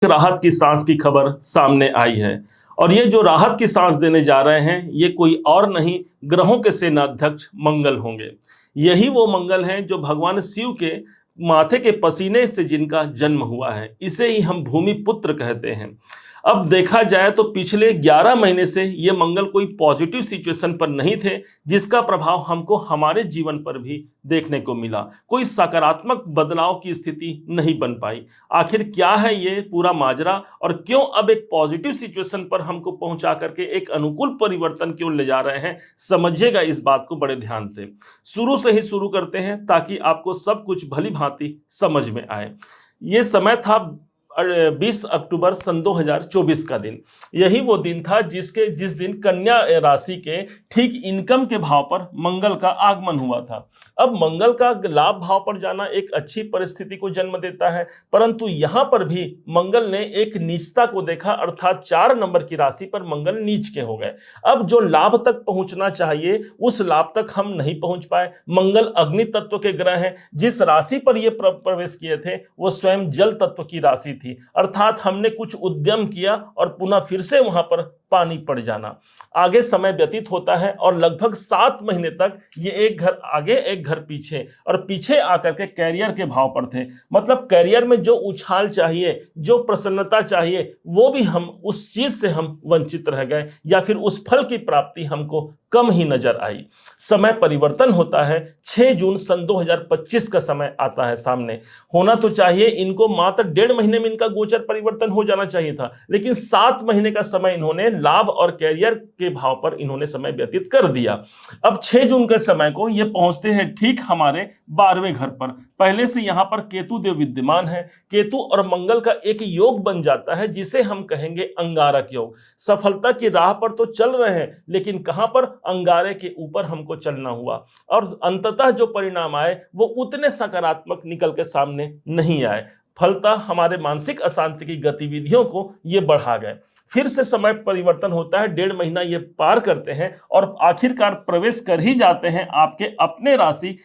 राहत की सांस की खबर सामने आई है। और ये जो राहत की सांस देने जा रहे हैं, ये कोई और नहीं, ग्रहों के सेनाध्यक्ष मंगल होंगे। यही वो मंगल हैं जो भगवान शिव के माथे के पसीने से जिनका जन्म हुआ है। इसे ही हम भूमि पुत्र कहते हैं। अब देखा जाए तो पिछले 11 महीने से ये मंगल कोई पॉजिटिव सिचुएशन पर नहीं थे, जिसका प्रभाव हमको हमारे जीवन पर भी देखने को मिला। कोई सकारात्मक बदलाव की स्थिति नहीं बन पाई। आखिर क्या है ये पूरा माजरा, और क्यों अब एक पॉजिटिव सिचुएशन पर हमको पहुंचा करके एक अनुकूल परिवर्तन क्यों ले जा रहे हैं, समझिएगा इस बात को बड़े ध्यान से। शुरू से ही शुरू करते हैं ताकि आपको सब कुछ भली भांति समझ में आए। ये समय था 20 अक्टूबर सन 2024 का दिन। यही वो दिन था जिस दिन कन्या राशि के ठीक इनकम के भाव पर मंगल का आगमन हुआ था। अब मंगल का लाभ भाव पर जाना एक अच्छी परिस्थिति को जन्म देता है, परंतु यहां पर भी मंगल ने एक नीचता को देखा, अर्थात 4 नंबर की राशि पर मंगल नीच के हो गए। अब जो लाभ तक पहुंचना चाहिए उस लाभ तक हम नहीं पहुंच पाए। मंगल अग्नि तत्व के ग्रह हैं। जिस राशि पर ये प्रवेश किए थे वो स्वयं जल तत्व की राशि थी, अर्थात हमने कुछ उद्यम किया और पुनः फिर से वहां पर पानी पड़ जाना। आगे समय व्यतीत होता है और लगभग 7 महीने तक ये एक घर आगे एक घर पीछे और पीछे आकर के कैरियर के भाव पर थे। मतलब कैरियर में जो उछाल चाहिए, जो प्रसन्नता चाहिए, वो भी हम उस चीज से हम वंचित रह गए, या फिर उस फल की प्राप्ति हमको कम ही नजर आई। समय परिवर्तन होता है। 6 जून सन 2025 का समय आता है सामने। होना तो चाहिए इनको मात्र 1.5 महीने में इनका गोचर परिवर्तन हो जाना चाहिए था, लेकिन 7 महीने का समय इन्होंने लाभ और कैरियर के भाव पर इन्होंने समय व्यतीत कर दिया। अब 6 जून के समय को ये पहुंचते हैं ठीक हमारे 12वें घर पर। पहले से यहां पर केतु देव विद्यमान है। केतु और मंगल का एक योग बन जाता है जिसे हम कहेंगे अंगारक योग। सफलता की राह पर तो चल रहे हैं, लेकिन कहां पर, अंगारे के ऊपर हमको चलना हुआ, और अंततः जो परिणाम आए वो उतने सकारात्मक निकल के सामने नहीं आए। फलतः हमारे मानसिक अशांति की गतिविधियों को ये बढ़ा गए। फिर से समय परिवर्तन होता है। 1.5 महीना ये पार करते हैं और आखिरकार प्रवेश कर ही जाते हैं आपके अपने राशि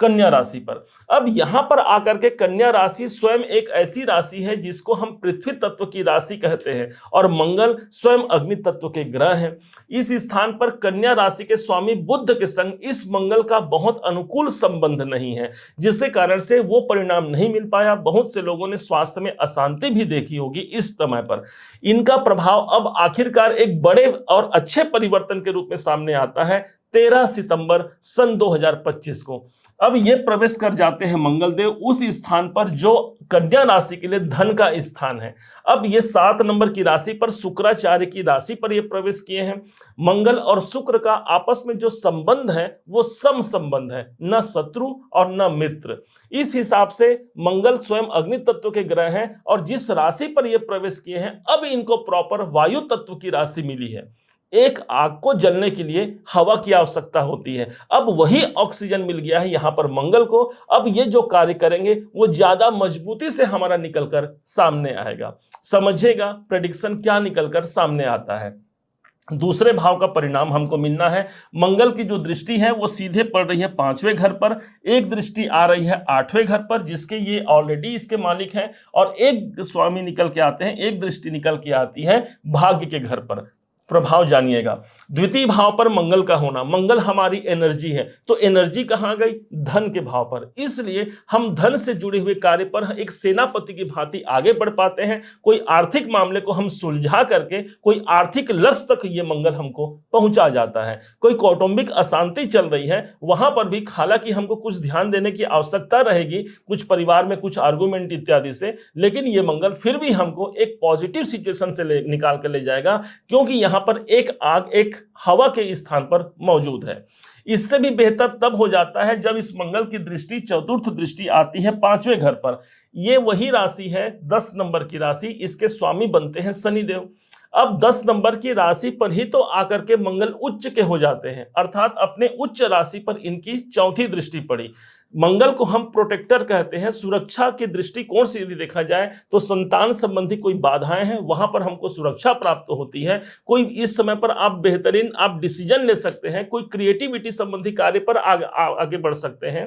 कन्या राशि पर। अब यहां पर आकर के कन्या राशि स्वयं एक ऐसी राशि है जिसको हम पृथ्वी तत्व की राशि कहते हैं, और मंगल स्वयं अग्नि तत्व के ग्रह हैं। इस स्थान पर कन्या राशि के स्वामी बुध के संग इस मंगल का बहुत अनुकूल संबंध नहीं है, जिसके कारण से वो परिणाम नहीं मिल पाया। बहुत से लोगों ने स्वास्थ्य में अशांति भी देखी होगी इस समय पर। इनका प्रभाव अब आखिरकार एक बड़े और अच्छे परिवर्तन के रूप में सामने आता है 13 सितंबर सन 2025 को। अब ये प्रवेश कर जाते हैं मंगल देव उस स्थान पर जो कन्या राशि के लिए धन का स्थान है। अब ये 7 नंबर की राशि पर शुक्राचार्य की राशि पर ये प्रवेश किए हैं। मंगल और शुक्र का आपस में जो संबंध है वो सम संबंध है, न शत्रु और न मित्र। इस हिसाब से मंगल स्वयं अग्नि तत्व के ग्रह हैं, और जिस राशि पर ये प्रवेश किए हैं अब इनको प्रॉपर वायु तत्व की राशि मिली है। एक आग को जलने के लिए हवा की आवश्यकता होती है, अब वही ऑक्सीजन मिल गया है यहां पर मंगल को। अब ये जो कार्य करेंगे वो ज्यादा मजबूती से हमारा निकलकर सामने आएगा। समझिएगा प्रेडिक्शन क्या निकलकर सामने आता है। दूसरे भाव का परिणाम हमको मिलना है। मंगल की जो दृष्टि है वो सीधे पड़ रही है 5वें घर पर, एक दृष्टि आ रही है 8वें घर पर जिसके ये ऑलरेडी इसके मालिक हैं, और एक स्वामी निकल के आते हैं, एक दृष्टि निकल के आती है भाग्य के घर पर। प्रभाव जानिएगा। द्वितीय भाव पर मंगल का होना, मंगल हमारी एनर्जी है, तो एनर्जी कहां गई, धन के भाव पर। इसलिए हम धन से जुड़े हुए कार्य पर एक सेनापति की भांति आगे बढ़ पाते हैं। कोई आर्थिक मामले को हम सुलझा करके कोई आर्थिक लक्ष्य तक ये मंगल हमको पहुंचा जाता है। कोई कौटुंबिक अशांति चल रही है वहां पर भी हालांकि हमको कुछ ध्यान देने की आवश्यकता रहेगी, कुछ परिवार में कुछ आर्गुमेंट इत्यादि से, लेकिन ये मंगल फिर भी हमको एक पॉजिटिव सिचुएशन से निकाल कर ले जाएगा, क्योंकि यहां पर एक आग एक हवा के स्थान पर मौजूद है। इससे भी बेहतर तब हो जाता है जब इस मंगल की दृष्टि चतुर्थ दृष्टि आती है 5वें घर पर। ये वही राशि है 10 नंबर की राशि, इसके स्वामी बनते हैं शनिदेव। अब 10 नंबर की राशि पर ही तो आकर के मंगल उच्च के हो जाते हैं, अर्थात अपने उच्च राशि पर इनकी चौथी दृष्टि पड़ी। मंगल को हम प्रोटेक्टर कहते हैं। सुरक्षा की दृष्टिकोण से यदि देखा जाए तो संतान संबंधी कोई बाधाएं हैं वहां पर हमको सुरक्षा प्राप्त होती है। कोई इस समय पर आप बेहतरीन आप डिसीजन ले सकते हैं, कोई क्रिएटिविटी संबंधी कार्य पर आगे बढ़ सकते हैं।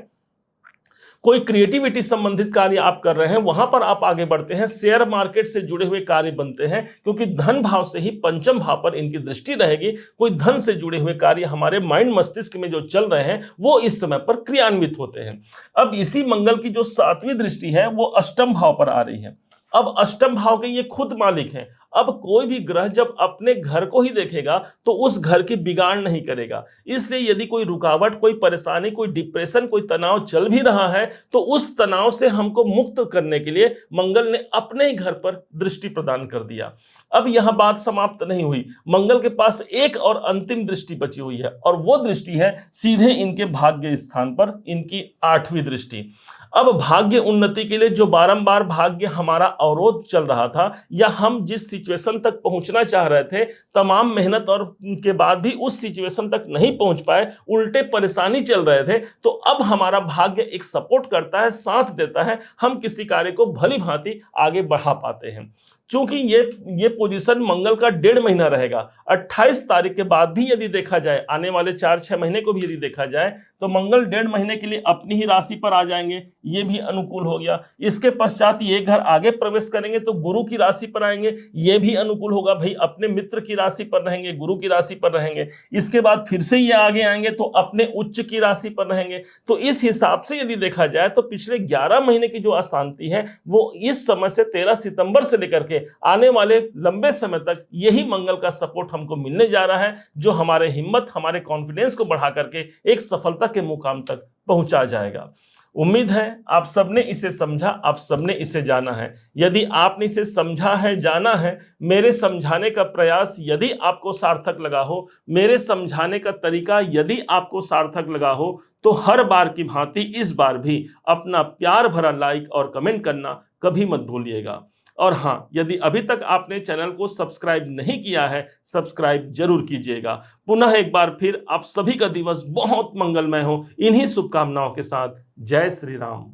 कोई क्रिएटिविटी संबंधित कार्य आप कर रहे हैं, वहां पर आप आगे बढ़ते हैं, शेयर मार्केट से जुड़े हुए कार्य बनते हैं, क्योंकि धन भाव से ही पंचम भाव पर इनकी दृष्टि रहेगी। कोई धन से जुड़े हुए कार्य हमारे माइंड मस्तिष्क में जो चल रहे हैं वो इस समय पर क्रियान्वित होते हैं। अब इसी मंगल की जो 7वीं दृष्टि है वो अष्टम भाव पर आ रही है। अब अष्टम भाव के ये खुद मालिक हैं। अब कोई भी ग्रह जब अपने घर को ही देखेगा तो उस घर की बिगाड़ नहीं करेगा। इसलिए यदि कोई रुकावट, कोई परेशानी, कोई डिप्रेशन, कोई तनाव चल भी रहा है तो उस तनाव से हमको मुक्त करने के लिए मंगल ने अपने ही घर पर दृष्टि प्रदान कर दिया। अब यह बात समाप्त नहीं हुई, मंगल के पास एक और अंतिम दृष्टि बची हुई है और वो दृष्टि है सीधे इनके भाग्य स्थान पर, इनकी 8वीं दृष्टि। अब भाग्य उन्नति के लिए जो बारंबार भाग्य हमारा अवरोध चल रहा था या हम जिस सिचुएशन तक पहुंचना चाह रहे थे, तमाम मेहनत और के बाद भी उस सिचुएशन तक नहीं पहुंच पाए, उल्टे परेशानी चल रहे थे, तो अब हमारा भाग्य एक सपोर्ट करता है, साथ देता है, हम किसी कार्य को भली भांति आगे बढ़ा पाते हैं। चूंकि ये पोजीशन मंगल का 1.5 महीना रहेगा, 28 तारीख के बाद भी यदि देखा जाए, आने वाले 4-6 महीने को भी यदि देखा जाए तो मंगल 1.5 महीने के लिए अपनी ही राशि पर आ जाएंगे, ये भी अनुकूल हो गया। इसके पश्चात ये घर आगे प्रवेश करेंगे तो गुरु की राशि पर आएंगे, ये भी अनुकूल होगा, भाई अपने मित्र की राशि पर रहेंगे, गुरु की राशि पर रहेंगे। इसके बाद फिर से ये आगे आएंगे तो अपने उच्च की राशि पर रहेंगे। तो इस हिसाब से यदि देखा जाए तो पिछले 11 महीने की जो अशांति है वो इस समय से 13 सितंबर से लेकर के आने वाले लंबे समय तक यही मंगल का सपोर्ट हमको मिलने जा रहा है, जो हमारे हिम्मत, हमारे कॉन्फिडेंस को बढ़ा करके एक सफलता के मुकाम तक पहुंचा जाएगा। उम्मीद है आप सबने इसे समझा, आप सबने इसे जाना है। यदि आपने इसे समझा है, जाना है, मेरे समझाने का प्रयास यदि आपको सार्थक लगा हो, मेरे समझाने का तरीका यदि आपको सार्थक लगा हो, तो हर बार की भांति इस बार भी अपना प्यार भरा लाइक और कमेंट करना कभी मत भूलिएगा। और हाँ, यदि अभी तक आपने चैनल को सब्सक्राइब नहीं किया है, सब्सक्राइब जरूर कीजिएगा। पुनः एक बार फिर आप सभी का दिवस बहुत मंगलमय हो, इन्हीं शुभकामनाओं के साथ। जय श्री राम।